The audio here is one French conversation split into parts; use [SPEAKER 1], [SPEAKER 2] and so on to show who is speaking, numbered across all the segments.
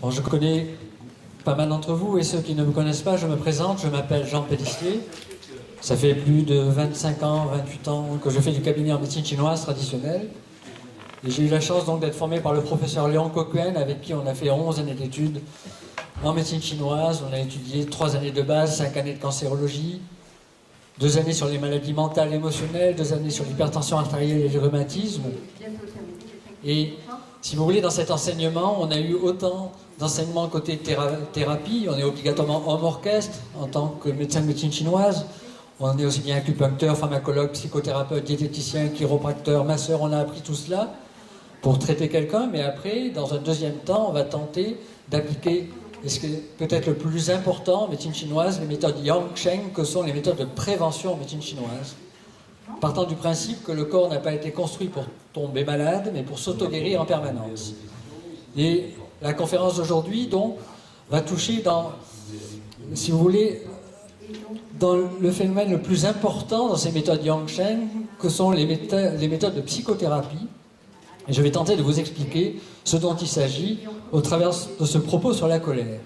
[SPEAKER 1] Bon, je connais pas mal d'entre vous, et ceux qui ne me connaissent pas, je me présente, je m'appelle Jean Pélissier. Ça fait plus de 25 ans, 28 ans que je fais du cabinet en médecine chinoise traditionnelle. Et j'ai eu la chance donc d'être formé par le professeur Léon Coquen, avec qui on a fait 11 années d'études en médecine chinoise. On a étudié 3 années de base, 5 années de cancérologie, 2 années sur les maladies mentales et émotionnelles, 2 années sur l'hypertension artérielle et le rhumatisme. Et si vous voulez, dans cet enseignement, on a eu autant d'enseignements côté thérapie. On est obligatoirement homme orchestre en tant que médecin de médecine chinoise. On est aussi bien acupuncteur, pharmacologue, psychothérapeute, diététicien, chiropracteur, masseur. On a appris tout cela pour traiter quelqu'un, mais après, dans un deuxième temps, on va tenter d'appliquer, et ce qui est peut-être le plus important en médecine chinoise, les méthodes Yang Sheng, que sont les méthodes de prévention en médecine chinoise. Partant du principe que le corps n'a pas été construit pour tomber malade, mais pour s'auto-guérir en permanence. Et la conférence d'aujourd'hui, donc, va toucher dans, si vous voulez, dans le phénomène le plus important dans ces méthodes Yang Sheng, que sont les méthodes de psychothérapie. Et je vais tenter de vous expliquer ce dont il s'agit au travers de ce propos sur la colère.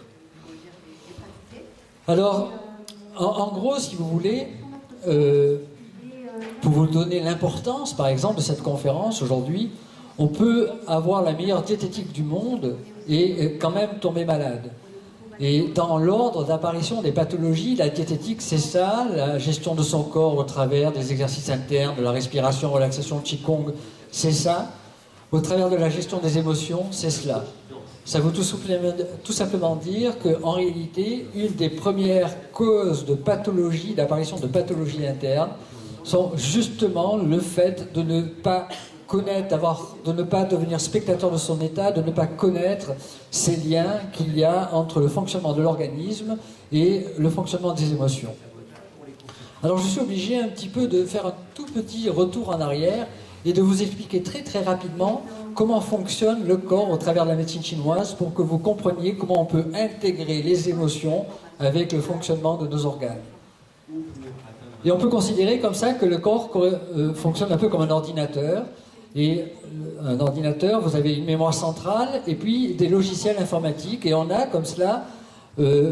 [SPEAKER 1] Alors, en gros, si vous voulez, pour vous donner l'importance, par exemple, de cette conférence aujourd'hui, on peut avoir la meilleure diététique du monde et quand même tomber malade. Et dans l'ordre d'apparition des pathologies, la diététique, c'est ça, la gestion de son corps au travers des exercices internes, de la respiration, relaxation, qigong, c'est ça. Au travers de la gestion des émotions, c'est cela. Ça veut tout simplement dire qu'en réalité, une des premières causes de pathologie, d'apparition de pathologies internes, sont justement le fait de ne pas connaître, de ne pas devenir spectateur de son état, de ne pas connaître ces liens qu'il y a entre le fonctionnement de l'organisme et le fonctionnement des émotions. Alors je suis obligé un petit peu de faire un tout petit retour en arrière et de vous expliquer très très rapidement comment fonctionne le corps au travers de la médecine chinoise pour que vous compreniez comment on peut intégrer les émotions avec le fonctionnement de nos organes. Et on peut considérer comme ça que le corps fonctionne un peu comme un ordinateur. Et un ordinateur, vous avez une mémoire centrale et puis des logiciels informatiques. Et on a comme cela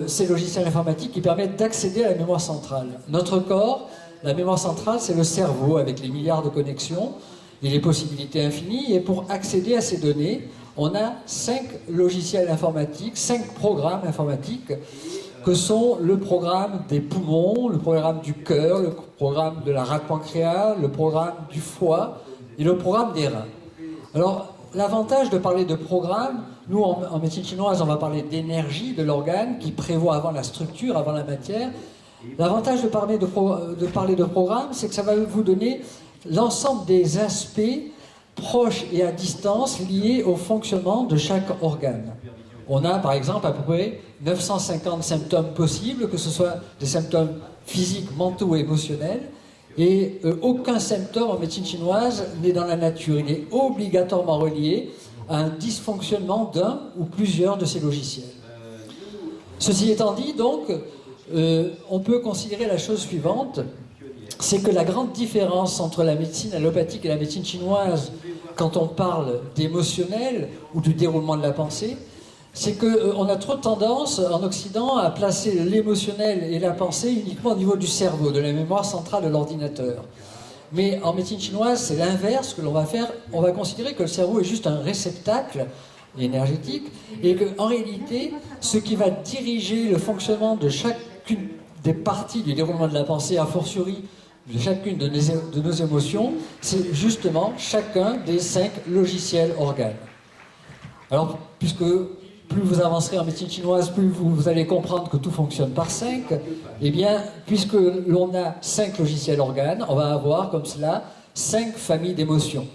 [SPEAKER 1] ces logiciels informatiques qui permettent d'accéder à la mémoire centrale. Notre corps, la mémoire centrale, c'est le cerveau avec les milliards de connexions et les possibilités infinies. Et pour accéder à ces données, on a 5 logiciels informatiques, 5 programmes informatiques que sont le programme des poumons, le programme du cœur, le programme de la rate pancréas, le programme du foie et le programme des reins. Alors, l'avantage de parler de programme, nous en médecine chinoise, on va parler d'énergie de l'organe qui prévoit avant la structure, avant la matière. L'avantage de parler de programme, c'est que ça va vous donner l'ensemble des aspects proches et à distance liés au fonctionnement de chaque organe. On a par exemple à peu près 950 symptômes possibles, que ce soit des symptômes physiques, mentaux et émotionnels, et aucun symptôme en médecine chinoise n'est dans la nature. Il est obligatoirement relié à un dysfonctionnement d'un ou plusieurs de ces logiciels. Ceci étant dit, donc, on peut considérer la chose suivante, c'est que la grande différence entre la médecine allopathique et la médecine chinoise, quand on parle d'émotionnel ou du déroulement de la pensée, c'est qu'on a trop tendance en Occident à placer l'émotionnel et la pensée uniquement au niveau du cerveau, de la mémoire centrale de l'ordinateur. Mais en médecine chinoise, c'est l'inverse que l'on va faire. On va considérer que le cerveau est juste un réceptacle énergétique et qu'en réalité, ce qui va diriger le fonctionnement de chacune des parties du déroulement de la pensée, a fortiori de chacune de nos émotions, c'est justement chacun des 5 logiciels organes. Alors, puisque plus vous avancerez en médecine chinoise, plus vous allez comprendre que tout fonctionne par 5. Eh bien, puisque l'on a 5 logiciels organes, on va avoir comme cela 5 familles d'émotions.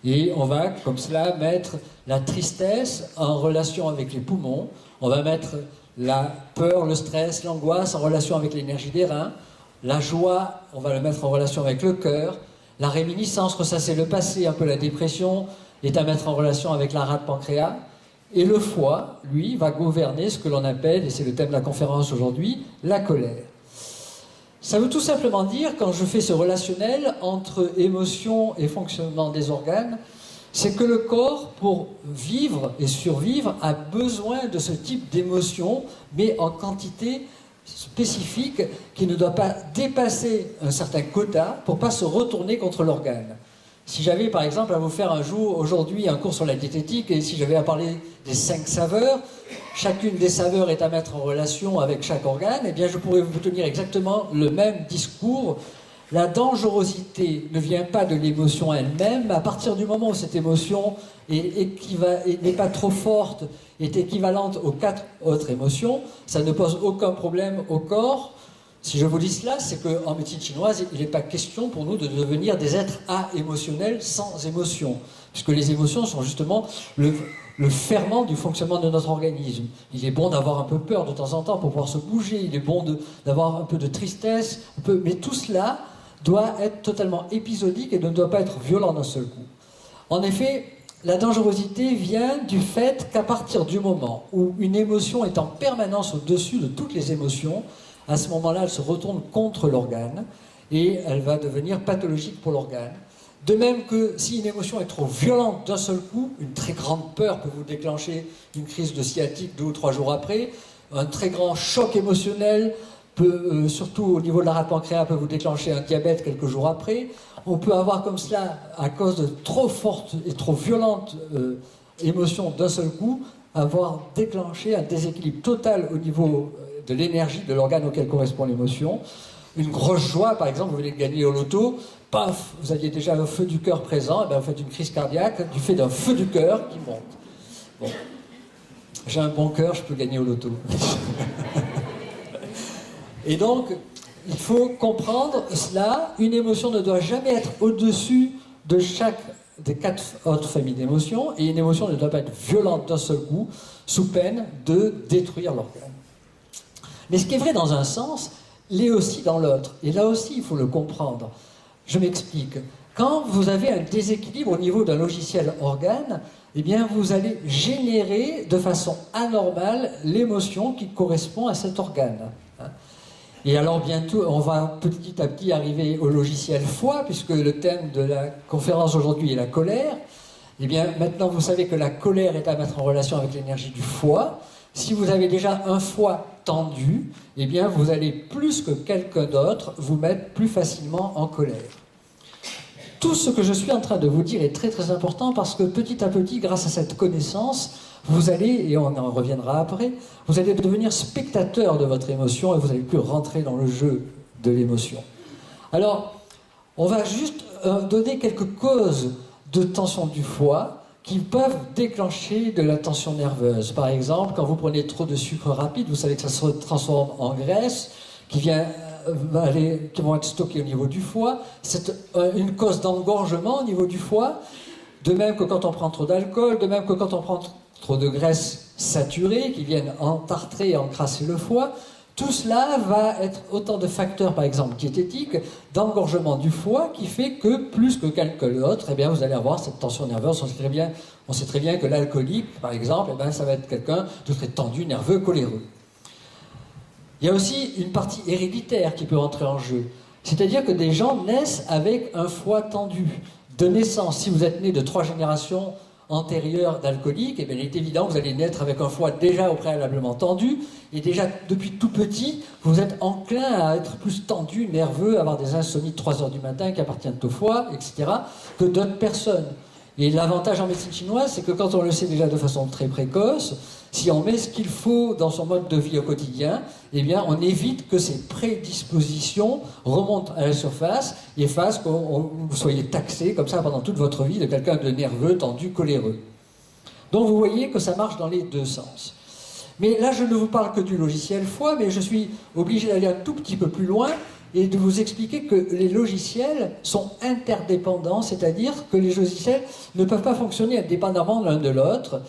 [SPEAKER 1] Et on va comme cela mettre la tristesse en relation avec les poumons, on va mettre la peur, le stress, l'angoisse en relation avec l'énergie des reins, la joie, on va le mettre en relation avec le cœur, la réminiscence, ressasser le passé, un peu la dépression, est à mettre en relation avec la rate pancréas. Et le foie, lui, va gouverner ce que l'on appelle, et c'est le thème de la conférence aujourd'hui, la colère. Ça veut tout simplement dire, quand je fais ce relationnel entre émotion et fonctionnement des organes, c'est que le corps, pour vivre et survivre, a besoin de ce type d'émotion, mais en quantité spécifique qui ne doit pas dépasser un certain quota pour ne pas se retourner contre l'organe. Si j'avais par exemple à vous faire aujourd'hui un cours sur la diététique, et si j'avais à parler des 5 saveurs, chacune des saveurs est à mettre en relation avec chaque organe, eh bien je pourrais vous tenir exactement le même discours. La dangerosité ne vient pas de l'émotion elle-même, mais à partir du moment où cette émotion n'est pas trop forte, est équivalente aux 4 autres émotions, ça ne pose aucun problème au corps. Si je vous dis cela, c'est qu'en médecine chinoise, il n'est pas question pour nous de devenir des êtres émotionnels sans émotion, puisque les émotions sont justement le ferment du fonctionnement de notre organisme. Il est bon d'avoir un peu peur de temps en temps pour pouvoir se bouger, il est bon d'avoir un peu de tristesse, mais tout cela doit être totalement épisodique et ne doit pas être violent d'un seul coup. En effet, la dangerosité vient du fait qu'à partir du moment où une émotion est en permanence au-dessus de toutes les émotions, à ce moment-là, elle se retourne contre l'organe et elle va devenir pathologique pour l'organe. De même que si une émotion est trop violente d'un seul coup, une très grande peur peut vous déclencher une crise de sciatique 2 ou 3 jours après, un très grand choc émotionnel peut, surtout au niveau de la rate pancréas, peut vous déclencher un diabète quelques jours après. On peut avoir comme cela, à cause de trop fortes et trop violentes émotions d'un seul coup, avoir déclenché un déséquilibre total au niveau de l'énergie de l'organe auquel correspond l'émotion. Une grosse joie, par exemple, vous venez de gagner au loto, paf, vous aviez déjà le feu du cœur présent, et bien vous faites une crise cardiaque du fait d'un feu du cœur qui monte. Bon, j'ai un bon cœur, je peux gagner au loto. Et donc, il faut comprendre cela, une émotion ne doit jamais être au-dessus de chaque des 4 autres familles d'émotions, et une émotion ne doit pas être violente d'un seul coup, sous peine de détruire l'organe. Mais ce qui est vrai dans un sens, l'est aussi dans l'autre. Et là aussi, il faut le comprendre. Je m'explique. Quand vous avez un déséquilibre au niveau d'un logiciel organe, eh bien, vous allez générer de façon anormale l'émotion qui correspond à cet organe. Et alors bientôt, on va petit à petit arriver au logiciel foie, puisque le thème de la conférence aujourd'hui est la colère. Eh bien, maintenant, vous savez que la colère est à mettre en relation avec l'énergie du foie. Si vous avez déjà un foie tendu, eh bien, vous allez plus que quelqu'un d'autre vous mettre plus facilement en colère. Tout ce que je suis en train de vous dire est très très important parce que petit à petit, grâce à cette connaissance, vous allez, et on en reviendra après, vous allez devenir spectateur de votre émotion et vous n'allez plus rentrer dans le jeu de l'émotion. Alors, on va juste donner quelques causes de tension du foie qui peuvent déclencher de la tension nerveuse. Par exemple, quand vous prenez trop de sucre rapide, vous savez que ça se transforme en graisse qui vont être stockées au niveau du foie. C'est une cause d'engorgement au niveau du foie, de même que quand on prend trop d'alcool, de même que quand on prend trop de graisses saturées qui viennent entartrer et encrasser le foie. Tout cela va être autant de facteurs, par exemple diététiques, d'engorgement du foie qui fait que plus que quelqu'un d'autre, eh bien, vous allez avoir cette tension nerveuse. On sait très bien que l'alcoolique, par exemple, eh bien, ça va être quelqu'un de très tendu, nerveux, coléreux. Il y a aussi une partie héréditaire qui peut entrer en jeu. C'est-à-dire que des gens naissent avec un foie tendu. De naissance, si vous êtes né de 3 générations antérieure d'alcoolique, et bien il est évident que vous allez naître avec un foie déjà au préalablement tendu, et déjà depuis tout petit, vous êtes enclin à être plus tendu, nerveux, avoir des insomnies de 3 heures du matin qui appartiennent au foie, etc., que d'autres personnes. Et l'avantage en médecine chinoise, c'est que quand on le sait déjà de façon très précoce, si on met ce qu'il faut dans son mode de vie au quotidien, eh bien on évite que ces prédispositions remontent à la surface et fassent que vous soyez taxé comme ça pendant toute votre vie de quelqu'un de nerveux, tendu, coléreux. Donc vous voyez que ça marche dans les deux sens. Mais là je ne vous parle que du logiciel foie, mais je suis obligé d'aller un tout petit peu plus loin et de vous expliquer que les logiciels sont interdépendants, c'est-à-dire que les logiciels ne peuvent pas fonctionner indépendamment l'un de l'autre.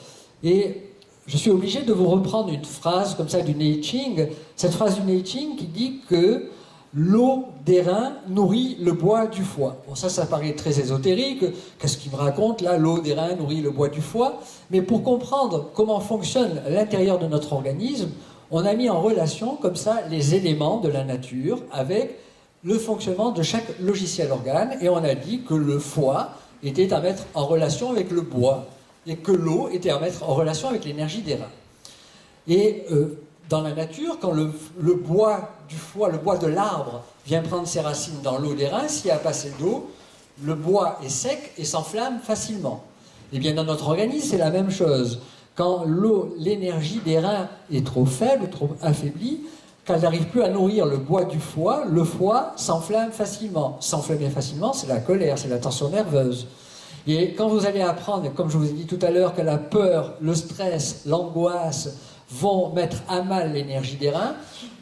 [SPEAKER 1] Et je suis obligé de vous reprendre une phrase comme ça du Neiching, cette phrase du Neiching qui dit que l'eau des reins nourrit le bois du foie. Bon, ça paraît très ésotérique. Qu'est-ce qu'il me raconte là? L'eau des reins nourrit le bois du foie. Mais pour comprendre comment fonctionne l'intérieur de notre organisme, on a mis en relation comme ça les éléments de la nature avec le fonctionnement de chaque logiciel organe. Et on a dit que le foie était à mettre en relation avec le bois, et que l'eau était à mettre en relation avec l'énergie des reins. Et dans la nature, quand le bois du foie, le bois de l'arbre, vient prendre ses racines dans l'eau des reins, s'il y a pas assez d'eau, le bois est sec et s'enflamme facilement. Et bien dans notre organisme, c'est la même chose. Quand l'énergie des reins est trop faible, trop affaiblie, quand elle n'arrive plus à nourrir le bois du foie, le foie s'enflamme facilement. S'enflammer facilement, c'est la colère, c'est la tension nerveuse. Et quand vous allez apprendre, comme je vous ai dit tout à l'heure, que la peur, le stress, l'angoisse vont mettre à mal l'énergie des reins,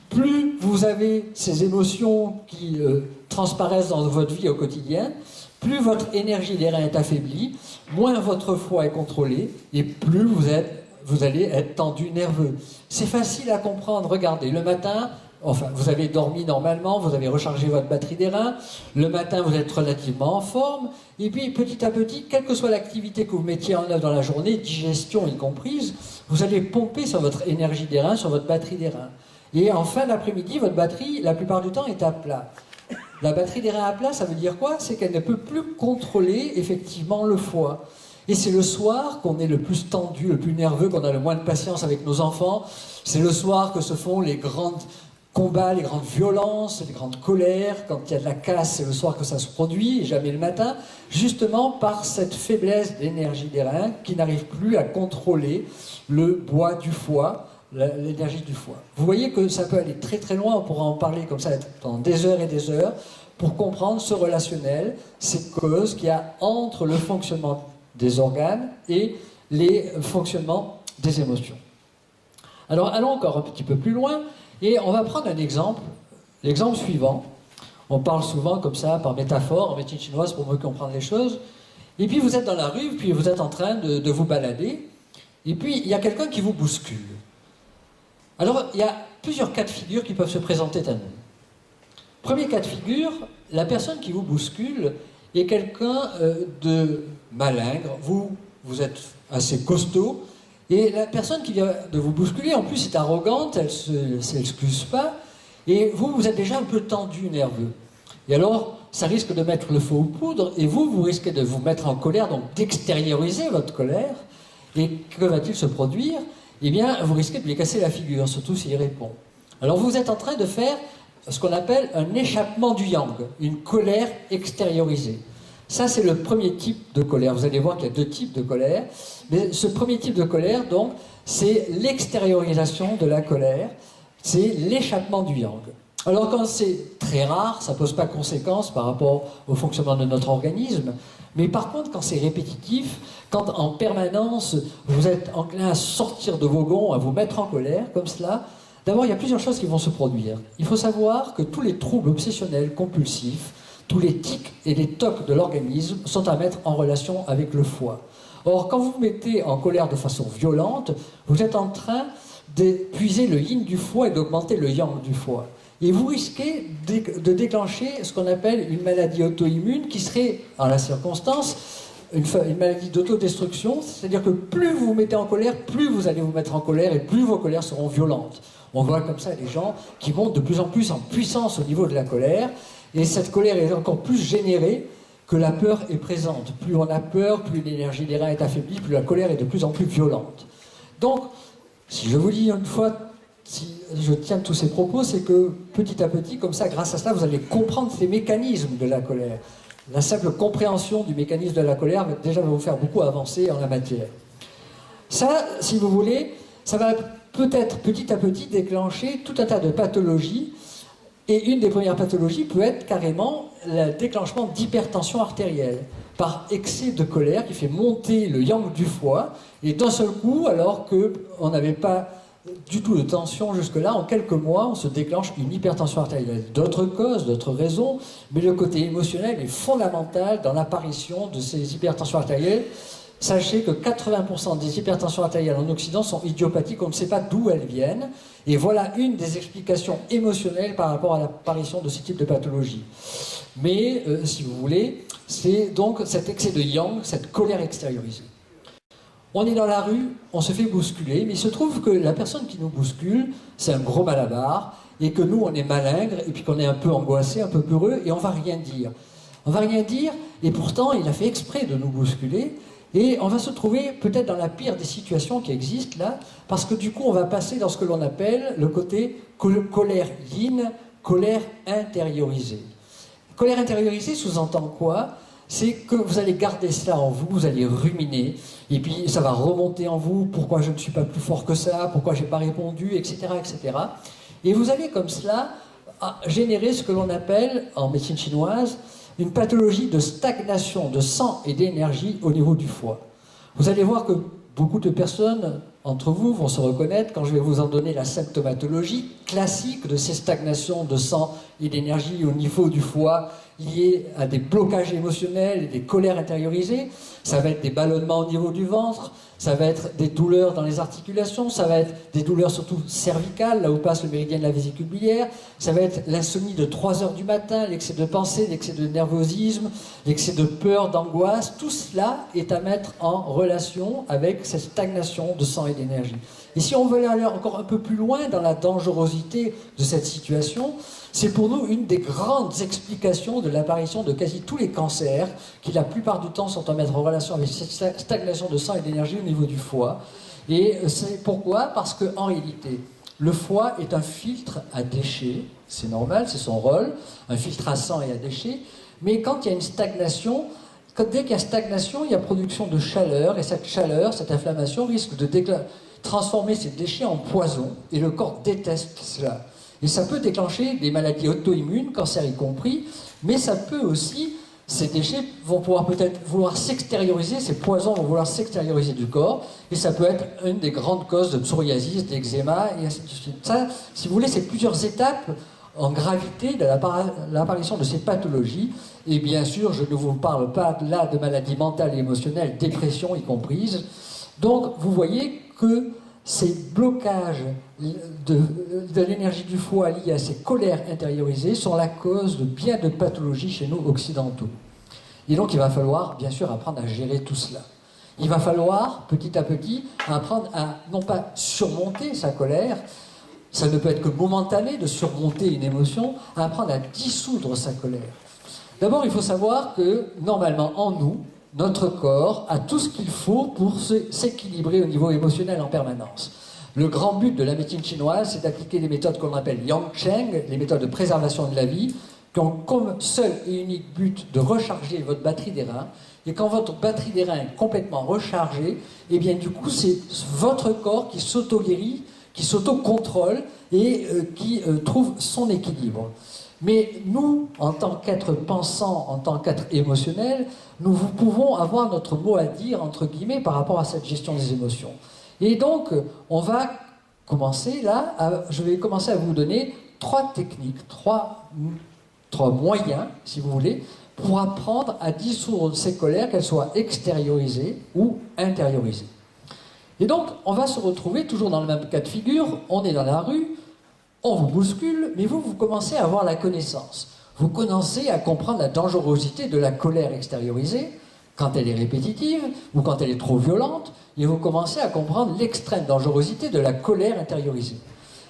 [SPEAKER 1] plus vous avez ces émotions qui transparaissent dans votre vie au quotidien, plus votre énergie des reins est affaiblie, moins votre foie est contrôlé, et plus vous allez être tendu, nerveux. C'est facile à comprendre. Regardez, le matin, enfin, vous avez dormi normalement, vous avez rechargé votre batterie des reins, le matin, vous êtes relativement en forme, et puis petit à petit, quelle que soit l'activité que vous mettiez en œuvre dans la journée, digestion y comprise, vous allez pomper sur votre énergie des reins, sur votre batterie des reins. Et en fin d'après-midi, votre batterie, la plupart du temps, est à plat. La batterie des reins à plat, ça veut dire quoi? C'est qu'elle ne peut plus contrôler effectivement le foie. Et c'est le soir qu'on est le plus tendu, le plus nerveux, qu'on a le moins de patience avec nos enfants. C'est le soir que se font les grands combats, les grandes violences, les grandes colères. Quand il y a de la casse, c'est le soir que ça se produit, et jamais le matin. Justement par cette faiblesse d'énergie des reins qui n'arrive plus à contrôler le bois du foie, l'énergie du foie. Vous voyez que ça peut aller très très loin, on pourra en parler comme ça pendant des heures et des heures, pour comprendre ce relationnel, ces causes qu'il y a entre le fonctionnement des organes et les fonctionnements des émotions. Alors allons encore un petit peu plus loin, et on va prendre un exemple, l'exemple suivant. On parle souvent comme ça, par métaphore, en médecine chinoise, pour mieux comprendre les choses. Et puis vous êtes dans la rue, puis vous êtes en train de vous balader, et puis il y a quelqu'un qui vous bouscule. Alors, il y a plusieurs cas de figure qui peuvent se présenter à nous. Premier cas de figure, la personne qui vous bouscule est quelqu'un de malingre. Vous êtes assez costaud, et la personne qui vient de vous bousculer, en plus, est arrogante, elle ne s'excuse pas, et vous êtes déjà un peu tendu, nerveux. Et alors, ça risque de mettre le feu aux poudres, et vous risquez de vous mettre en colère, donc d'extérioriser votre colère. Et que va-t-il se produire? Eh bien, vous risquez de lui casser la figure, surtout s'il répond. Alors vous êtes en train de faire ce qu'on appelle un échappement du yang, une colère extériorisée. Ça, c'est le premier type de colère. Vous allez voir qu'il y a deux types de colère. Mais ce premier type de colère, donc, c'est l'extériorisation de la colère, c'est l'échappement du yang. Alors quand c'est très rare, ça ne pose pas de conséquences par rapport au fonctionnement de notre organisme, mais par contre quand c'est répétitif, quand en permanence vous êtes enclin à sortir de vos gonds, à vous mettre en colère comme cela, d'abord il y a plusieurs choses qui vont se produire. Il faut savoir que tous les troubles obsessionnels compulsifs, tous les tics et les tocs de l'organisme sont à mettre en relation avec le foie. Or quand vous vous mettez en colère de façon violente, vous êtes en train d'épuiser le yin du foie et d'augmenter le yang du foie. Et vous risquez de déclencher ce qu'on appelle une maladie auto-immune qui serait, en la circonstance, une maladie d'autodestruction, c'est-à-dire que plus vous vous mettez en colère, plus vous allez vous mettre en colère et plus vos colères seront violentes. On voit comme ça des gens qui montent de plus en plus en puissance au niveau de la colère, et cette colère est encore plus générée que la peur est présente. Plus on a peur, plus l'énergie des reins est affaiblie, plus la colère est de plus en plus violente. Donc, si je vous dis une fois, si je tiens tous ces propos, c'est que petit à petit, comme ça, grâce à cela, vous allez comprendre ces mécanismes de la colère. La simple compréhension du mécanisme de la colère déjà va vous faire beaucoup avancer en la matière. Ça, si vous voulez, ça va peut-être petit à petit déclencher tout un tas de pathologies. Et une des premières pathologies peut être carrément le déclenchement d'hypertension artérielle par excès de colère qui fait monter le yang du foie. Et d'un seul coup, alors qu'on n'avait pas du tout de tension jusque-là, en quelques mois, on se déclenche une hypertension artérielle. D'autres causes, d'autres raisons, mais le côté émotionnel est fondamental dans l'apparition de ces hypertensions artérielles. Sachez que 80% des hypertensions artérielles en Occident sont idiopathiques, on ne sait pas d'où elles viennent. Et voilà une des explications émotionnelles par rapport à l'apparition de ce type de pathologie. Mais, si vous voulez, c'est donc cet excès de yang, cette colère extériorisée. On est dans la rue, on se fait bousculer, mais il se trouve que la personne qui nous bouscule, c'est un gros malabar, et que nous, on est malingre, et puis qu'on est un peu angoissé, un peu peureux, et on va rien dire. On va rien dire, et pourtant il a fait exprès de nous bousculer, et on va se trouver peut-être dans la pire des situations qui existent là, parce que du coup on va passer dans ce que l'on appelle le côté colère yin, colère intériorisée. Colère intériorisée sous-entend quoi? C'est que vous allez garder cela en vous, vous allez ruminer, et puis ça va remonter en vous, pourquoi je ne suis pas plus fort que ça, pourquoi je n'ai pas répondu, etc., etc. Et vous allez comme cela générer ce que l'on appelle, en médecine chinoise, une pathologie de stagnation de sang et d'énergie au niveau du foie. Vous allez voir que beaucoup de personnes entre vous vont se reconnaître quand je vais vous en donner la symptomatologie classique de ces stagnations de sang et d'énergie au niveau du foie liées à des blocages émotionnels et des colères intériorisées. Ça va être des ballonnements au niveau du ventre, ça va être des douleurs dans les articulations, ça va être des douleurs surtout cervicales, là où passe le méridien de la vésicule biliaire, ça va être l'insomnie de 3 heures du matin, l'excès de pensée, l'excès de nervosisme, l'excès de peur, d'angoisse. Tout cela est à mettre en relation avec cette stagnation de sang et d'énergie. Et si on veut aller encore un peu plus loin dans la dangerosité de cette situation, c'est pour nous une des grandes explications de l'apparition de quasi tous les cancers, qui la plupart du temps sont à mettre en relation avec cette stagnation de sang et d'énergie au niveau du foie. Et c'est pourquoi? Parce qu'en réalité, le foie est un filtre à déchets, c'est normal, c'est son rôle, un filtre à sang et à déchets, mais quand il y a une stagnation, dès qu'il y a stagnation, il y a production de chaleur, et cette chaleur, cette inflammation risque de transformer ces déchets en poison, et le corps déteste cela. Et ça peut déclencher des maladies auto-immunes, cancer y compris, mais ça peut aussi, ces déchets vont pouvoir peut-être vouloir s'extérioriser, ces poisons vont vouloir s'extérioriser du corps, et ça peut être une des grandes causes de psoriasis, d'eczéma, et ainsi de suite. Ça, si vous voulez, c'est plusieurs étapes en gravité de l'apparition de ces pathologies, et bien sûr, je ne vous parle pas là de maladies mentales et émotionnelles, dépression y comprise. Donc, vous voyez que ces blocages de l'énergie du foie liés à ces colères intériorisées sont la cause de bien de pathologies chez nous occidentaux. Et donc il va falloir bien sûr apprendre à gérer tout cela. Il va falloir petit à petit apprendre à non pas surmonter sa colère, ça ne peut être que momentané de surmonter une émotion, à apprendre à dissoudre sa colère. D'abord il faut savoir que normalement en nous, notre corps a tout ce qu'il faut pour s'équilibrer au niveau émotionnel en permanence. Le grand but de la médecine chinoise, c'est d'appliquer des méthodes qu'on appelle Yang Cheng, les méthodes de préservation de la vie, qui ont comme seul et unique but de recharger votre batterie des reins. Et quand votre batterie des reins est complètement rechargée, et bien du coup, c'est votre corps qui s'auto-guérit, qui s'auto-contrôle et qui trouve son équilibre. Mais nous, en tant qu'êtres pensants, en tant qu'êtres émotionnels, nous pouvons avoir notre mot à dire, entre guillemets, par rapport à cette gestion des émotions. Et donc, on va commencer là, je vais commencer à vous donner 3 techniques, 3 moyens, si vous voulez, pour apprendre à dissoudre ces colères, qu'elles soient extériorisées ou intériorisées. Et donc, on va se retrouver toujours dans le même cas de figure, on est dans la rue, on vous bouscule, mais vous commencez à avoir la connaissance. Vous commencez à comprendre la dangerosité de la colère extériorisée, quand elle est répétitive ou quand elle est trop violente, et vous commencez à comprendre l'extrême dangerosité de la colère intériorisée.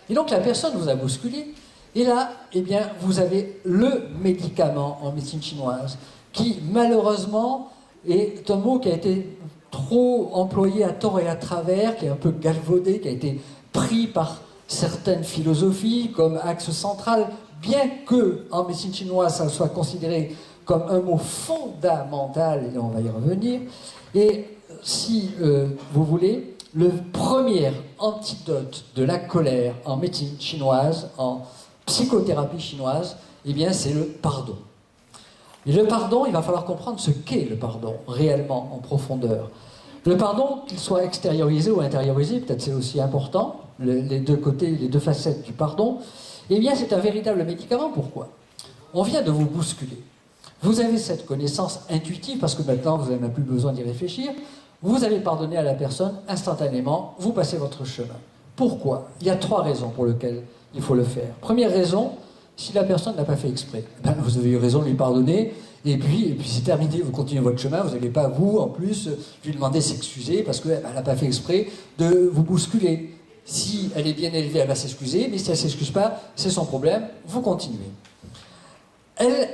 [SPEAKER 1] Et donc la personne vous a bousculé, et là, eh bien, vous avez le médicament en médecine chinoise, qui malheureusement est un mot qui a été trop employé à tort et à travers, qui est un peu galvaudé, qui a été pris par certaines philosophies comme axe central, bien que en médecine chinoise ça soit considéré comme un mot fondamental, et on va y revenir. Et si vous voulez, le premier antidote de la colère en médecine chinoise, en psychothérapie chinoise, eh bien c'est le pardon. Et le pardon, il va falloir comprendre ce qu'est le pardon, réellement, en profondeur. Le pardon, qu'il soit extériorisé ou intériorisé, peut-être c'est aussi important, les deux côtés, les deux facettes du pardon, eh bien c'est un véritable médicament. Pourquoi? On vient de vous bousculer. Vous avez cette connaissance intuitive, parce que maintenant vous n'avez même plus besoin d'y réfléchir, vous allez pardonner à la personne instantanément, vous passez votre chemin. Pourquoi? Il y a 3 raisons pour lesquelles il faut le faire. Première raison, si la personne n'a pas fait exprès, ben vous avez eu raison de lui pardonner, et puis c'est terminé, vous continuez votre chemin, vous n'allez pas, vous, en plus, lui demander de s'excuser, parce qu'elle n'a pas fait exprès de vous bousculer. Si elle est bien élevée, elle va s'excuser, mais si elle ne s'excuse pas, c'est son problème, vous continuez. Elle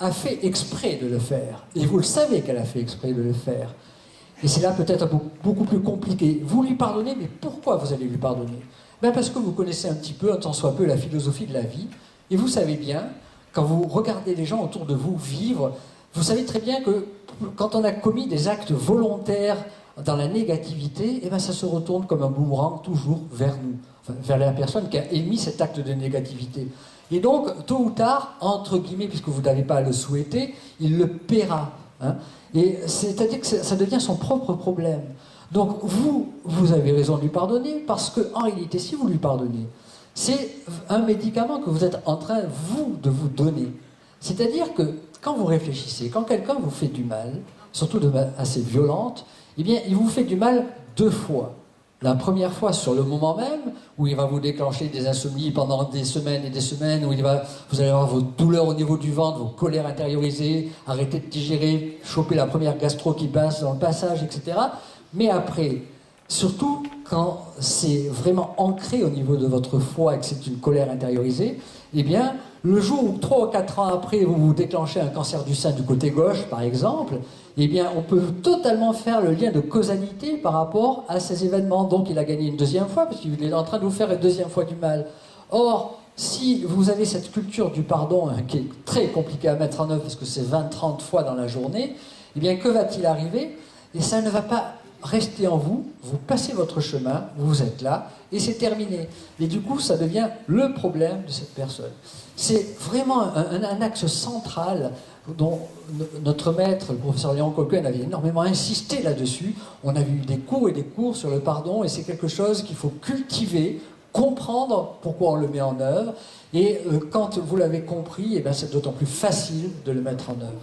[SPEAKER 1] a fait exprès de le faire. Et vous le savez qu'elle a fait exprès de le faire. Et c'est là peut-être beaucoup plus compliqué. Vous lui pardonnez, mais pourquoi vous allez lui pardonner? Ben parce que vous connaissez un petit peu, un tant soit peu, la philosophie de la vie. Et vous savez bien, quand vous regardez les gens autour de vous vivre, vous savez très bien que quand on a commis des actes volontaires dans la négativité, eh ben ça se retourne comme un boomerang toujours vers nous, enfin, vers la personne qui a émis cet acte de négativité. Et donc, tôt ou tard, entre guillemets, puisque vous n'avez pas à le souhaiter, il le paiera. Hein. Et c'est-à-dire que ça devient son propre problème. Donc vous avez raison de lui pardonner, parce qu'en réalité, si vous lui pardonnez, c'est un médicament que vous êtes en train, vous, de vous donner. C'est-à-dire que quand vous réfléchissez, quand quelqu'un vous fait du mal, surtout de manière assez violente, eh bien, il vous fait du mal 2 fois. La première fois sur le moment même, où il va vous déclencher des insomnies pendant des semaines et des semaines, où vous allez avoir vos douleurs au niveau du ventre, vos colères intériorisées, arrêter de digérer, choper la première gastro qui passe dans le passage, etc. Mais après, surtout quand c'est vraiment ancré au niveau de votre foie et que c'est une colère intériorisée, eh bien, le jour où 3 ou 4 ans après, vous vous déclenchez un cancer du sein du côté gauche, par exemple, eh bien, on peut totalement faire le lien de causalité par rapport à ces événements. Donc, il a gagné une 2e fois, parce qu'il est en train de vous faire une 2e fois du mal. Or, si vous avez cette culture du pardon, hein, qui est très compliquée à mettre en œuvre, parce que c'est 20-30 fois dans la journée, eh bien, que va-t-il arriver? Et ça ne va pas rester en vous, vous passez votre chemin, vous êtes là, et c'est terminé. Et du coup, ça devient le problème de cette personne. C'est vraiment un axe central dont notre maître, le professeur Léon Cohen, avait énormément insisté là-dessus. On a eu des cours et des cours sur le pardon, et c'est quelque chose qu'il faut cultiver, comprendre pourquoi on le met en œuvre, et quand vous l'avez compris, eh ben, c'est d'autant plus facile de le mettre en œuvre.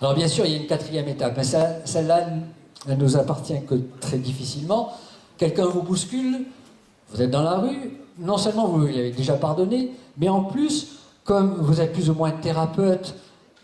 [SPEAKER 1] Alors bien sûr, il y a une 4e étape, mais celle-là, elle nous appartient que très difficilement. Quelqu'un vous bouscule, vous êtes dans la rue, non seulement vous lui avez déjà pardonné, mais en plus, comme vous êtes plus ou moins thérapeute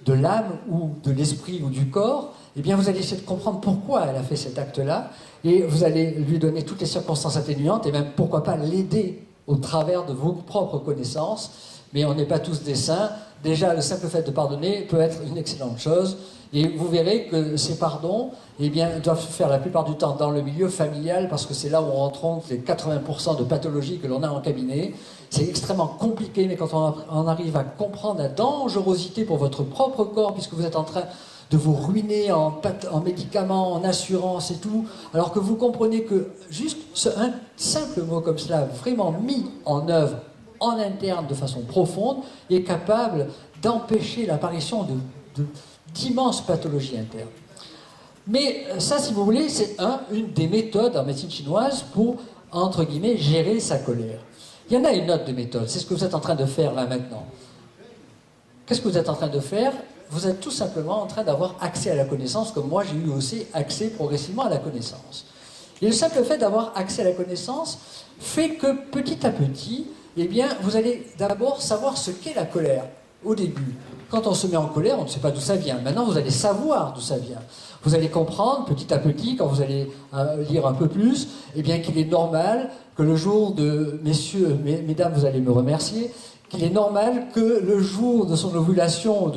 [SPEAKER 1] de l'âme ou de l'esprit ou du corps, eh bien vous allez essayer de comprendre pourquoi elle a fait cet acte-là, et vous allez lui donner toutes les circonstances atténuantes, et même pourquoi pas l'aider au travers de vos propres connaissances. Mais on n'est pas tous des saints. Déjà, le simple fait de pardonner peut être une excellente chose. Et vous verrez que ces pardons, eh bien, doivent se faire la plupart du temps dans le milieu familial, parce que c'est là où on rencontre les 80% de pathologies que l'on a en cabinet. C'est extrêmement compliqué, mais quand on arrive à comprendre la dangerosité pour votre propre corps, puisque vous êtes en train de vous ruiner en médicaments, en assurance et tout, alors que vous comprenez que juste un simple mot comme cela, vraiment mis en œuvre en interne de façon profonde, est capable d'empêcher l'apparition d'immenses pathologies internes. Mais ça, si vous voulez, c'est une des méthodes en médecine chinoise pour, entre guillemets, gérer sa colère. Il y en a une autre de méthode, c'est ce que vous êtes en train de faire là maintenant. Qu'est-ce que vous êtes en train de faire? Vous êtes tout simplement en train d'avoir accès à la connaissance, comme moi j'ai eu aussi accès progressivement à la connaissance. Et le simple fait d'avoir accès à la connaissance fait que petit à petit, eh bien, vous allez d'abord savoir ce qu'est la colère au début. Quand on se met en colère, on ne sait pas d'où ça vient. Maintenant, vous allez savoir d'où ça vient. Vous allez comprendre petit à petit, quand vous allez lire un peu plus, eh bien, qu'il est normal que le jour de, messieurs, mesdames, vous allez me remercier, qu'il est normal que le jour de son ovulation,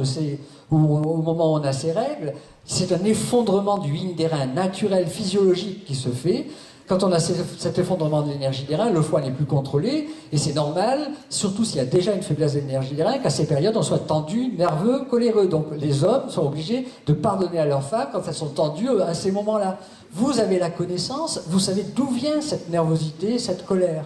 [SPEAKER 1] ou au moment où on a ses règles, c'est un effondrement du yin des reins naturel, physiologique qui se fait. Quand on a cet effondrement de l'énergie des reins, le foie n'est plus contrôlé, et c'est normal, surtout s'il y a déjà une faiblesse de l'énergie des reins, qu'à ces périodes on soit tendu, nerveux, coléreux. Donc les hommes sont obligés de pardonner à leurs femmes quand elles sont tendues à ces moments-là. Vous avez la connaissance, vous savez d'où vient cette nervosité, cette colère.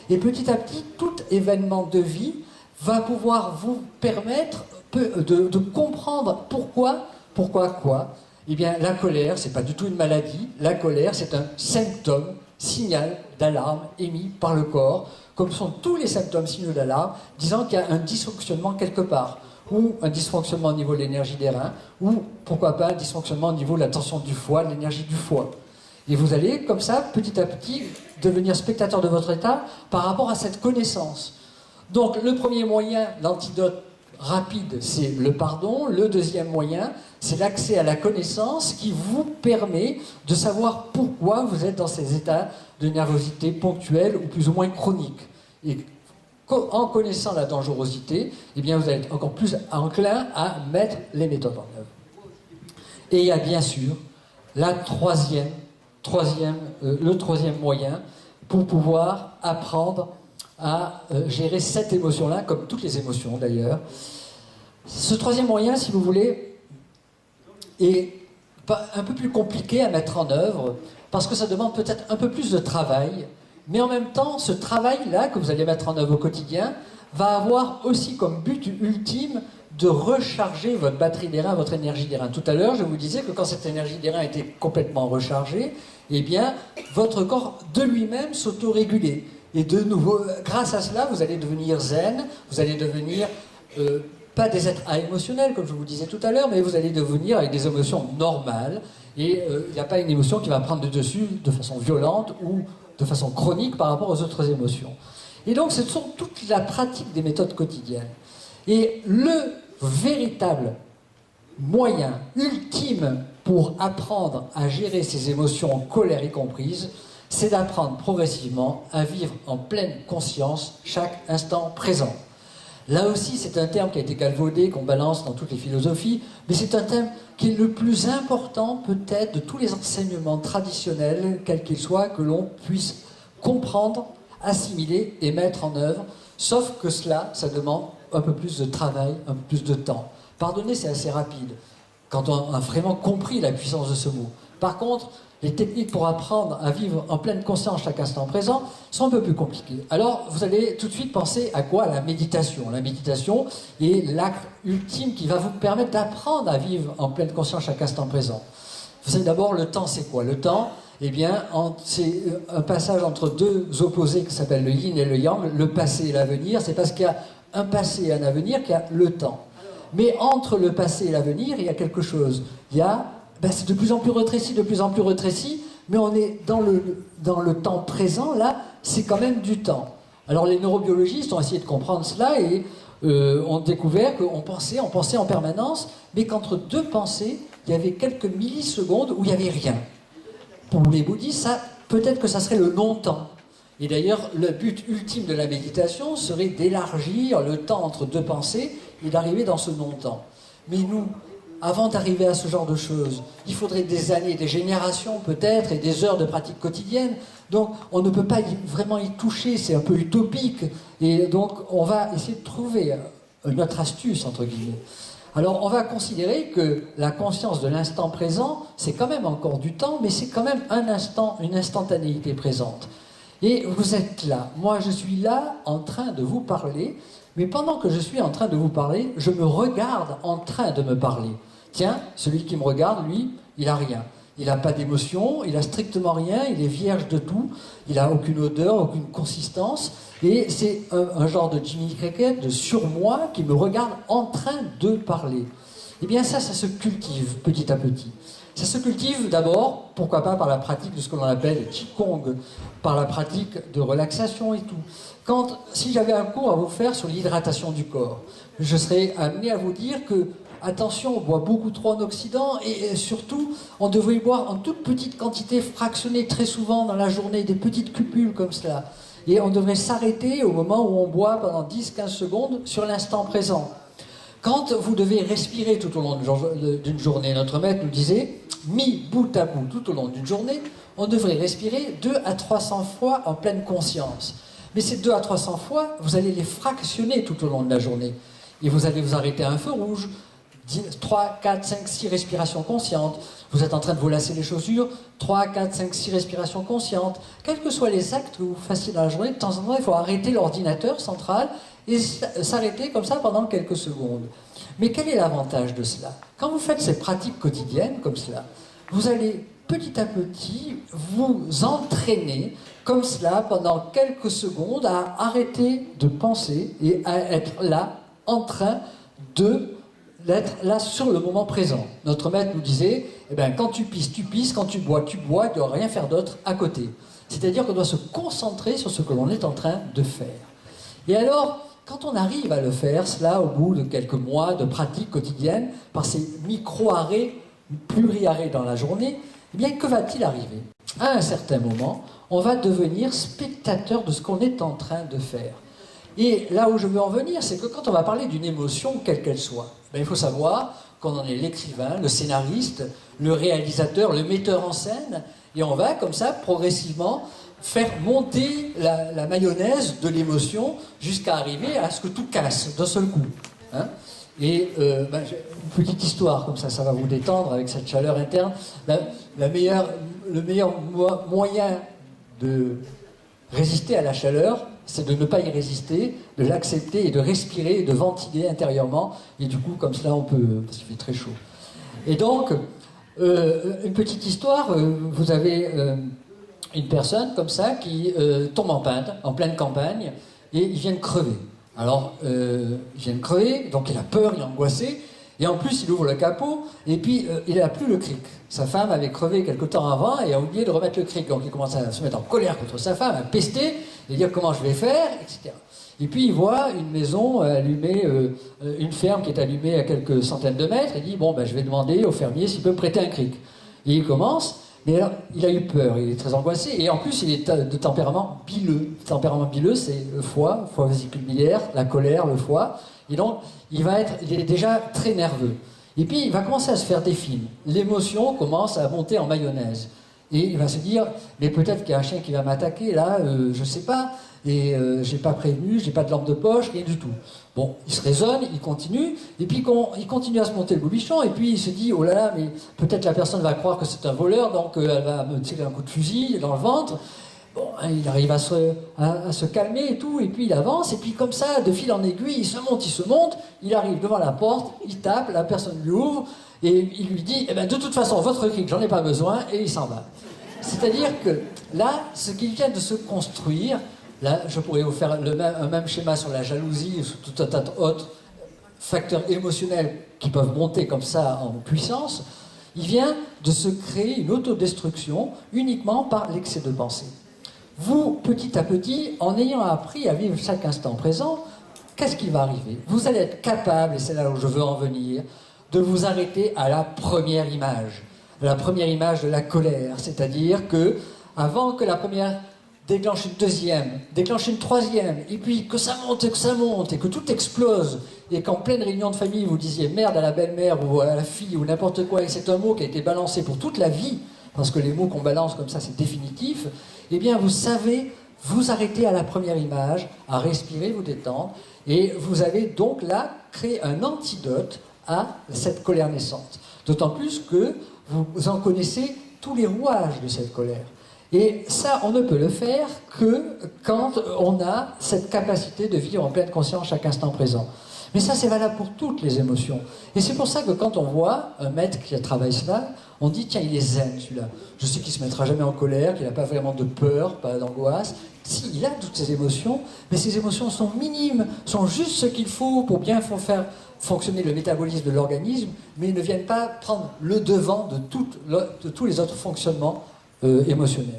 [SPEAKER 1] Et petit à petit, tout événement de vie va pouvoir vous permettre de comprendre pourquoi quoi. Eh bien, la colère, c'est pas du tout une maladie. La colère, c'est un symptôme, signal d'alarme émis par le corps, comme sont tous les symptômes signaux d'alarme, disant qu'il y a un dysfonctionnement quelque part, ou un dysfonctionnement au niveau de l'énergie des reins, ou pourquoi pas un dysfonctionnement au niveau de la tension du foie, de l'énergie du foie. Et vous allez, comme ça, petit à petit, devenir spectateur de votre état par rapport à cette connaissance. Donc, le premier moyen, l'antidote rapide, c'est le pardon. Le deuxième moyen, c'est l'accès à la connaissance qui vous permet de savoir pourquoi vous êtes dans ces états de nervosité ponctuelle ou plus ou moins chronique. Et en connaissant la dangerosité, eh bien, vous allez être encore plus enclin à mettre les méthodes en œuvre. Et il y a bien sûr le troisième moyen pour pouvoir apprendre à gérer cette émotion-là, comme toutes les émotions d'ailleurs. Ce troisième moyen, si vous voulez, est un peu plus compliqué à mettre en œuvre, parce que ça demande peut-être un peu plus de travail, mais en même temps, ce travail-là que vous allez mettre en œuvre au quotidien va avoir aussi comme but ultime de recharger votre batterie d'airain, votre énergie d'airain. Tout à l'heure, je vous disais que quand cette énergie d'airain était complètement rechargée, eh bien, votre corps de lui-même s'autorégulait. Et de nouveau, grâce à cela, vous allez devenir zen, vous allez devenir pas des êtres émotionnels, comme je vous disais tout à l'heure, mais vous allez devenir avec des émotions normales. Et il n'y a pas une émotion qui va prendre le dessus de façon violente ou de façon chronique par rapport aux autres émotions. Et donc, ce sont toute la pratique des méthodes quotidiennes. Et le véritable moyen ultime pour apprendre à gérer ses émotions, colère y comprises, c'est d'apprendre progressivement à vivre en pleine conscience chaque instant présent. Là aussi, c'est un terme qui a été galvaudé, qu'on balance dans toutes les philosophies, mais c'est un thème qui est le plus important peut-être de tous les enseignements traditionnels, quels qu'ils soient, que l'on puisse comprendre, assimiler et mettre en œuvre, sauf que cela, ça demande un peu plus de travail, un peu plus de temps. Pardonner, c'est assez rapide, quand on a vraiment compris la puissance de ce mot. Par contre, les techniques pour apprendre à vivre en pleine conscience chaque instant présent sont un peu plus compliquées. Alors, vous allez tout de suite penser à quoi? À la méditation. La méditation est l'acte ultime qui va vous permettre d'apprendre à vivre en pleine conscience chaque instant présent. Vous savez d'abord, le temps, c'est quoi? Le temps, eh bien, c'est un passage entre deux opposés qui s'appellent le yin et le yang, le passé et l'avenir. C'est parce qu'il y a un passé et un avenir qu'il y a le temps. Mais entre le passé et l'avenir, il y a quelque chose. Il y a c'est de plus en plus rétréci, mais on est dans le temps présent, là, c'est quand même du temps. Alors les neurobiologistes ont essayé de comprendre cela et ont découvert qu'on pensait en permanence, mais qu'entre deux pensées, il y avait quelques millisecondes où il n'y avait rien. Pour les bouddhistes, peut-être que ça serait le non-temps. Et d'ailleurs, le but ultime de la méditation serait d'élargir le temps entre deux pensées et d'arriver dans ce non-temps. Mais nous, avant d'arriver à ce genre de choses, il faudrait des années, des générations peut-être, et des heures de pratique quotidienne. Donc on ne peut pas vraiment y toucher, c'est un peu utopique. Et donc on va essayer de trouver notre astuce, entre guillemets. Alors on va considérer que la conscience de l'instant présent, c'est quand même encore du temps, mais c'est quand même un instant, une instantanéité présente. Et vous êtes là, moi je suis là en train de vous parler, mais pendant que je suis en train de vous parler, je me regarde en train de me parler. Tiens, celui qui me regarde, lui, il n'a rien. Il n'a pas d'émotion, il n'a strictement rien, il est vierge de tout, il n'a aucune odeur, aucune consistance, et c'est un genre de Jiminy Cricket, de surmoi, qui me regarde en train de parler. Eh bien ça se cultive petit à petit. Ça se cultive d'abord, pourquoi pas par la pratique de ce que l'on appelle Qigong, par la pratique de relaxation et tout. Si j'avais un cours à vous faire sur l'hydratation du corps, je serais amené à vous dire que attention, on boit beaucoup trop en Occident et surtout, on devrait boire en toute petite quantité, fractionnée très souvent dans la journée, des petites cupules comme cela. Et on devrait s'arrêter au moment où on boit pendant 10-15 secondes sur l'instant présent. Quand vous devez respirer tout au long d'une journée, notre maître nous disait, mis bout à bout tout au long d'une journée, on devrait respirer 200 à 300 fois en pleine conscience. Mais ces 200 à 300 fois, vous allez les fractionner tout au long de la journée. Et vous allez vous arrêter à un feu rouge, 3, 4, 5, 6 respirations conscientes. Vous êtes en train de vous lasser les chaussures, 3, 4, 5, 6 respirations conscientes. Quels que soient les actes que vous fassiez dans la journée, de temps en temps, il faut arrêter l'ordinateur central et s'arrêter comme ça pendant quelques secondes. Mais quel est l'avantage de cela? Quand vous faites ces pratiques quotidiennes comme cela, vous allez petit à petit vous entraîner comme cela pendant quelques secondes à arrêter de penser et à être là en train d'être là sur le moment présent. Notre maître nous disait, eh bien, quand tu pisses, quand tu bois, tu ne dois rien faire d'autre à côté. C'est-à-dire qu'on doit se concentrer sur ce que l'on est en train de faire. Et alors, quand on arrive à le faire, cela au bout de quelques mois de pratique quotidienne, par ces micro-arrêts, pluri-arrêts dans la journée, eh bien, que va-t-il arriver? À un certain moment, on va devenir spectateur de ce qu'on est en train de faire. Et là où je veux en venir, c'est que quand on va parler d'une émotion, quelle qu'elle soit, ben, il faut savoir qu'on en est l'écrivain, le scénariste, le réalisateur, le metteur en scène, et on va comme ça progressivement faire monter la mayonnaise de l'émotion jusqu'à arriver à ce que tout casse d'un seul coup. Hein. Et ben, une petite histoire comme ça va vous détendre avec cette chaleur interne. Le meilleur moyen de résister à la chaleur, c'est de ne pas y résister, de l'accepter et de respirer et de ventiler intérieurement. Et du coup, comme cela, on peut, parce qu'il fait très chaud. Et donc, une petite histoire, vous avez une personne comme ça qui tombe en pleine campagne, et il vient de crever. Alors, il vient de crever, donc il a peur, il est angoissé, et en plus, il ouvre le capot, et puis il n'a plus le cric. Sa femme avait crevé quelque temps avant et a oublié de remettre le cric. Donc il commence à se mettre en colère contre sa femme, à pester, et dire comment je vais faire, etc. Et puis il voit une maison allumée, une ferme qui est allumée à quelques centaines de mètres, et il dit, bon, ben, je vais demander au fermier s'il peut me prêter un cric. Et il commence, mais alors, il a eu peur, il est très angoissé, et en plus il est de tempérament bileux. Le tempérament bileux, c'est le foie vésicule biliaire, la colère, le foie, et donc il est déjà très nerveux. Et puis il va commencer à se faire des films. L'émotion commence à monter en mayonnaise. Et il va se dire, mais peut-être qu'il y a un chien qui va m'attaquer, là, je sais pas, et j'ai pas prévenu, j'ai pas de lampe de poche, rien du tout. Bon, il se raisonne, il continue, et puis il continue à se monter le bourbichon, et puis il se dit, oh là là, mais peut-être la personne va croire que c'est un voleur, donc elle va me tirer un coup de fusil dans le ventre. Bon, il arrive à se calmer et tout, et puis il avance, et puis comme ça, de fil en aiguille, il se monte, il arrive devant la porte, il tape, la personne lui ouvre, et il lui dit, eh ben, de toute façon, votre cric, j'en ai pas besoin, et il s'en va. C'est-à-dire que là, ce qui vient de se construire, là, je pourrais vous faire un même schéma sur la jalousie, ou sur tout un tas d'autres facteurs émotionnels qui peuvent monter comme ça en puissance, il vient de se créer une autodestruction uniquement par l'excès de pensée. Vous, petit à petit, en ayant appris à vivre chaque instant présent, qu'est-ce qui va arriver? Vous allez être capable, et c'est là où je veux en venir, de vous arrêter à la première image de la colère. C'est-à-dire que, avant que la première déclenche une deuxième, déclenche une troisième, et puis que ça monte, et que tout explose, et qu'en pleine réunion de famille, vous disiez merde à la belle-mère ou à la fille ou n'importe quoi, et c'est un mot qui a été balancé pour toute la vie, parce que les mots qu'on balance comme ça, c'est définitif, eh bien, vous savez vous arrêter à la première image, à respirer, vous détendre, et vous avez donc là créé un antidote à cette colère naissante. D'autant plus que vous en connaissez tous les rouages de cette colère. Et ça, on ne peut le faire que quand on a cette capacité de vivre en pleine conscience chaque instant présent. Mais ça, c'est valable pour toutes les émotions. Et c'est pour ça que quand on voit un maître qui travaille cela, on dit, tiens, il est zen, celui-là. Je sais qu'il ne se mettra jamais en colère, qu'il n'a pas vraiment de peur, pas d'angoisse. Si, il a toutes ces émotions, mais ces émotions sont minimes, sont juste ce qu'il faut pour bien faire fonctionner le métabolisme de l'organisme, mais ils ne viennent pas prendre le devant de tous les autres fonctionnements émotionnels.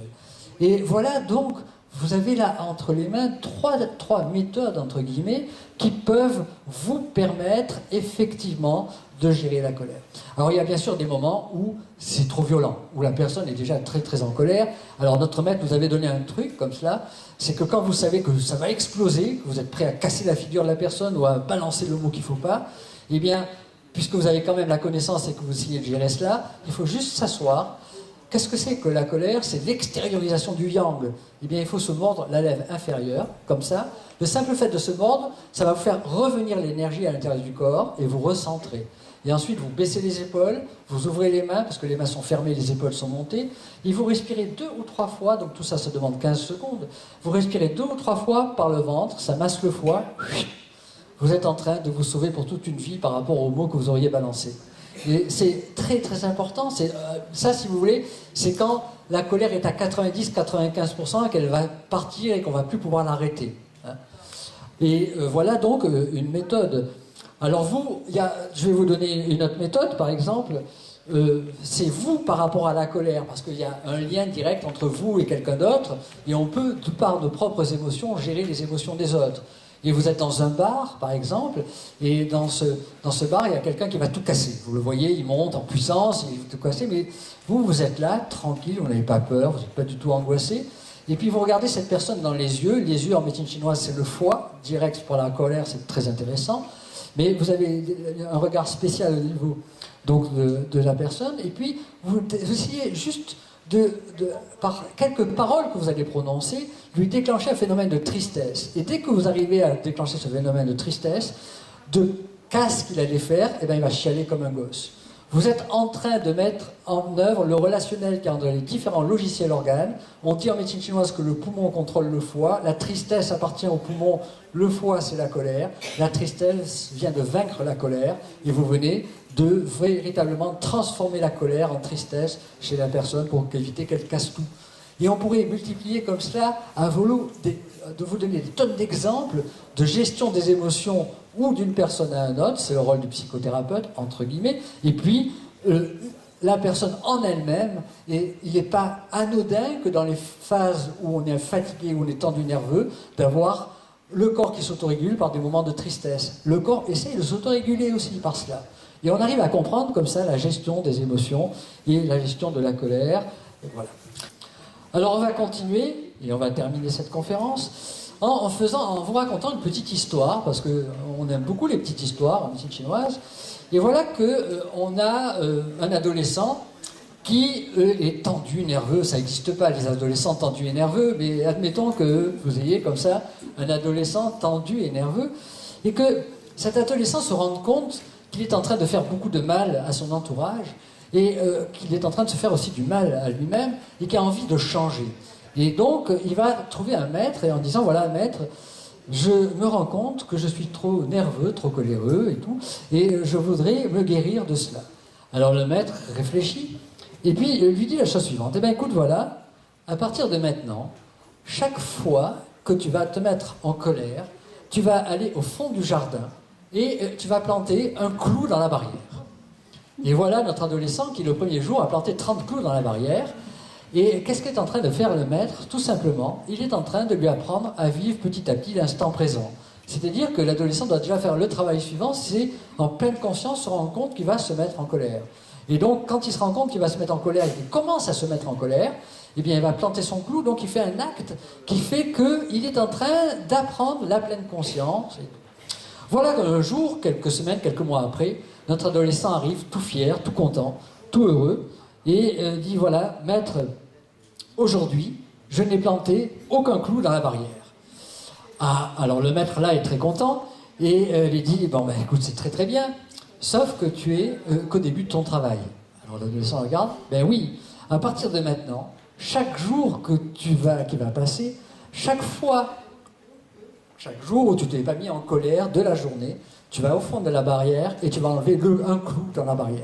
[SPEAKER 1] Et voilà donc, vous avez là entre les mains trois méthodes, entre guillemets, qui peuvent vous permettre effectivement de gérer la colère. Alors il y a bien sûr des moments où c'est trop violent, où la personne est déjà très très en colère. Alors notre maître nous avait donné un truc comme cela, c'est que quand vous savez que ça va exploser, que vous êtes prêt à casser la figure de la personne ou à balancer le mot qu'il ne faut pas, eh bien, puisque vous avez quand même la connaissance et que vous essayez de gérer cela, il faut juste s'asseoir. Qu'est-ce que c'est que la colère? C'est l'extériorisation du yang. Eh bien, il faut se mordre la lèvre inférieure, comme ça. Le simple fait de se mordre, ça va vous faire revenir l'énergie à l'intérieur du corps et vous recentrer. Et ensuite, vous baissez les épaules, vous ouvrez les mains, parce que les mains sont fermées, les épaules sont montées, et vous respirez 2 ou 3 fois, donc tout ça, ça demande 15 secondes. Vous respirez 2 ou 3 fois par le ventre, ça masse le foie. Vous êtes en train de vous sauver pour toute une vie par rapport aux mots que vous auriez balancés. Et c'est très très important, ça si vous voulez, c'est quand la colère est à 90-95% et qu'elle va partir et qu'on ne va plus pouvoir l'arrêter. Et voilà donc une méthode. Alors vous, je vais vous donner une autre méthode par exemple, c'est vous par rapport à la colère, parce qu'il y a un lien direct entre vous et quelqu'un d'autre, et on peut, de par nos propres émotions, gérer les émotions des autres. Et vous êtes dans un bar, par exemple, et dans ce bar, il y a quelqu'un qui va tout casser. Vous le voyez, il monte en puissance, il va tout casser, mais vous êtes là, tranquille, vous n'avez pas peur, vous n'êtes pas du tout angoissé. Et puis vous regardez cette personne dans les yeux en médecine chinoise c'est le foie, direct pour la colère, c'est très intéressant, mais vous avez un regard spécial au niveau donc, de la personne, et puis vous essayez juste par quelques paroles que vous allez prononcer, lui déclencher un phénomène de tristesse. Et dès que vous arrivez à déclencher ce phénomène de tristesse, de casse qu'il allait faire, eh bien, il va chialer comme un gosse. Vous êtes en train de mettre en œuvre le relationnel qui est entre les différents logiciels organes. On dit en médecine chinoise que le poumon contrôle le foie, la tristesse appartient au poumon, le foie c'est la colère, la tristesse vient de vaincre la colère, et vous venez de véritablement transformer la colère en tristesse chez la personne pour éviter qu'elle casse tout. Et on pourrait multiplier comme cela à volo, de vous donner des tonnes d'exemples de gestion des émotions ou d'une personne à une autre, c'est le rôle du psychothérapeute, entre guillemets, et puis la personne en elle-même, et il n'est pas anodin que dans les phases où on est fatigué, où on est tendu nerveux, d'avoir le corps qui s'autorégule par des moments de tristesse. Le corps essaye de s'autoréguler aussi par cela. Et on arrive à comprendre comme ça la gestion des émotions et la gestion de la colère. Et voilà. Alors on va continuer, et on va terminer cette conférence, en vous racontant une petite histoire, parce qu'on aime beaucoup les petites histoires en médecine chinoise. Et voilà qu'on a un adolescent qui est tendu, nerveux. Ça n'existe pas, les adolescents tendus et nerveux, mais admettons que vous ayez comme ça un adolescent tendu et nerveux, et que cet adolescent se rende compte qu'il est en train de faire beaucoup de mal à son entourage, et qu'il est en train de se faire aussi du mal à lui-même, et qu'il a envie de changer. Et donc, il va trouver un maître, et en disant, voilà, maître, je me rends compte que je suis trop nerveux, trop coléreux et tout, et je voudrais me guérir de cela. Alors le maître réfléchit, et puis lui dit la chose suivante, eh bien écoute, voilà, à partir de maintenant, chaque fois que tu vas te mettre en colère, tu vas aller au fond du jardin, et tu vas planter un clou dans la barrière. Et voilà notre adolescent qui, le premier jour, a planté 30 clous dans la barrière. Et qu'est-ce qu'est en train de faire le maître? Tout simplement, il est en train de lui apprendre à vivre petit à petit l'instant présent. C'est-à-dire que l'adolescent doit déjà faire le travail suivant, c'est en pleine conscience se rendre compte qu'il va se mettre en colère. Et donc, quand il se rend compte qu'il va se mettre en colère et qu'il commence à se mettre en colère, eh bien, il va planter son clou, donc il fait un acte qui fait qu'il est en train d'apprendre la pleine conscience. Voilà qu'un jour, quelques semaines, quelques mois après, notre adolescent arrive tout fier, tout content, tout heureux, et dit, voilà, maître, aujourd'hui, je n'ai planté aucun clou dans la barrière. Ah, alors le maître là est très content, et lui dit, bon ben écoute, c'est très très bien, sauf que tu es qu'au début de ton travail. Alors l'adolescent regarde, ben oui, à partir de maintenant, chaque jour qui va passer, chaque jour où tu t'es pas mis en colère de la journée, tu vas au fond de la barrière et tu vas enlever un clou dans la barrière.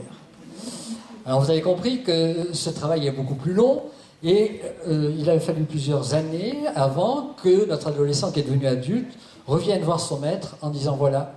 [SPEAKER 1] Alors vous avez compris que ce travail est beaucoup plus long et il a fallu plusieurs années avant que notre adolescent qui est devenu adulte revienne voir son maître en disant voilà,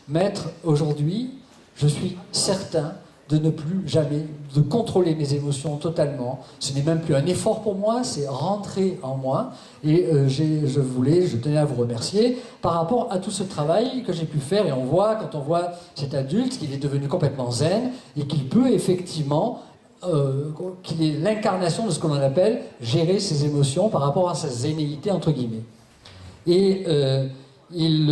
[SPEAKER 1] maître, aujourd'hui, je suis certain de ne plus jamais, de contrôler mes émotions totalement. Ce n'est même plus un effort pour moi, c'est rentrer en moi. Et je tenais à vous remercier par rapport à tout ce travail que j'ai pu faire. Et on voit, quand on voit cet adulte, qu'il est devenu complètement zen et qu'il peut effectivement, qu'il est l'incarnation de ce qu'on appelle gérer ses émotions par rapport à sa zénéité, entre guillemets. Et il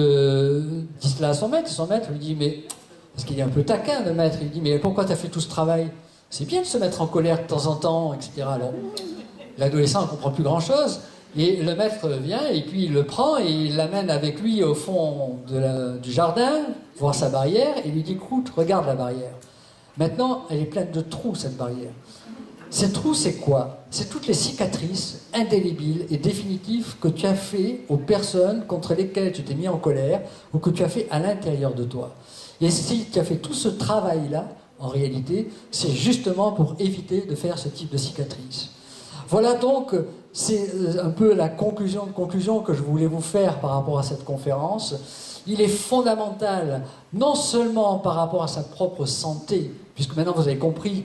[SPEAKER 1] dit cela à son maître. Son maître lui dit, mais... Parce qu'il est un peu taquin, le maître. Il dit, mais pourquoi tu as fait tout ce travail? C'est bien de se mettre en colère de temps en temps, etc. Alors, l'adolescent ne comprend plus grand-chose. Et le maître vient, et puis il le prend, et il l'amène avec lui au fond du jardin, voir sa barrière, et il lui dit, écoute, regarde la barrière. Maintenant, elle est pleine de trous, cette barrière. Ces trous, c'est quoi? C'est toutes les cicatrices indélébiles et définitives que tu as fait aux personnes contre lesquelles tu t'es mis en colère, ou que tu as fait à l'intérieur de toi. Et si tu as fait tout ce travail-là, en réalité, c'est justement pour éviter de faire ce type de cicatrices. Voilà donc, c'est un peu la conclusion que je voulais vous faire par rapport à cette conférence. Il est fondamental, non seulement par rapport à sa propre santé, puisque maintenant vous avez compris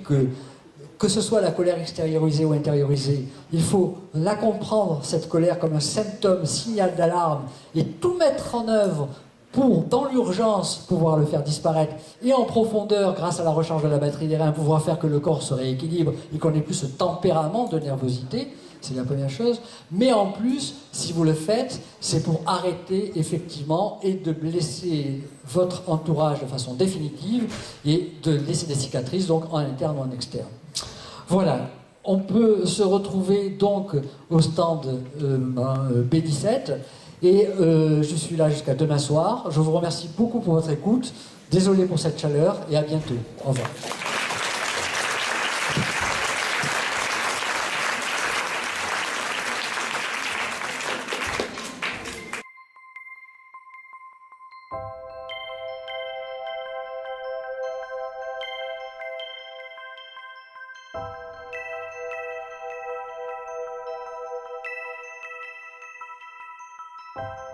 [SPEAKER 1] que ce soit la colère extériorisée ou intériorisée, il faut la comprendre, cette colère, comme un symptôme, signal d'alarme, et tout mettre en œuvre pour, dans l'urgence, pouvoir le faire disparaître, et en profondeur, grâce à la recharge de la batterie des reins, pouvoir faire que le corps se rééquilibre et qu'on n'ait plus ce tempérament de nervosité. c'est la première chose. Mais en plus, si vous le faites, c'est pour arrêter effectivement et de blesser votre entourage de façon définitive et de laisser des cicatrices, donc en interne ou en externe. Voilà. On peut se retrouver donc au stand B17 et je suis là jusqu'à demain soir. Je vous remercie beaucoup pour votre écoute. Désolé pour cette chaleur et à bientôt. Au revoir.
[SPEAKER 2] You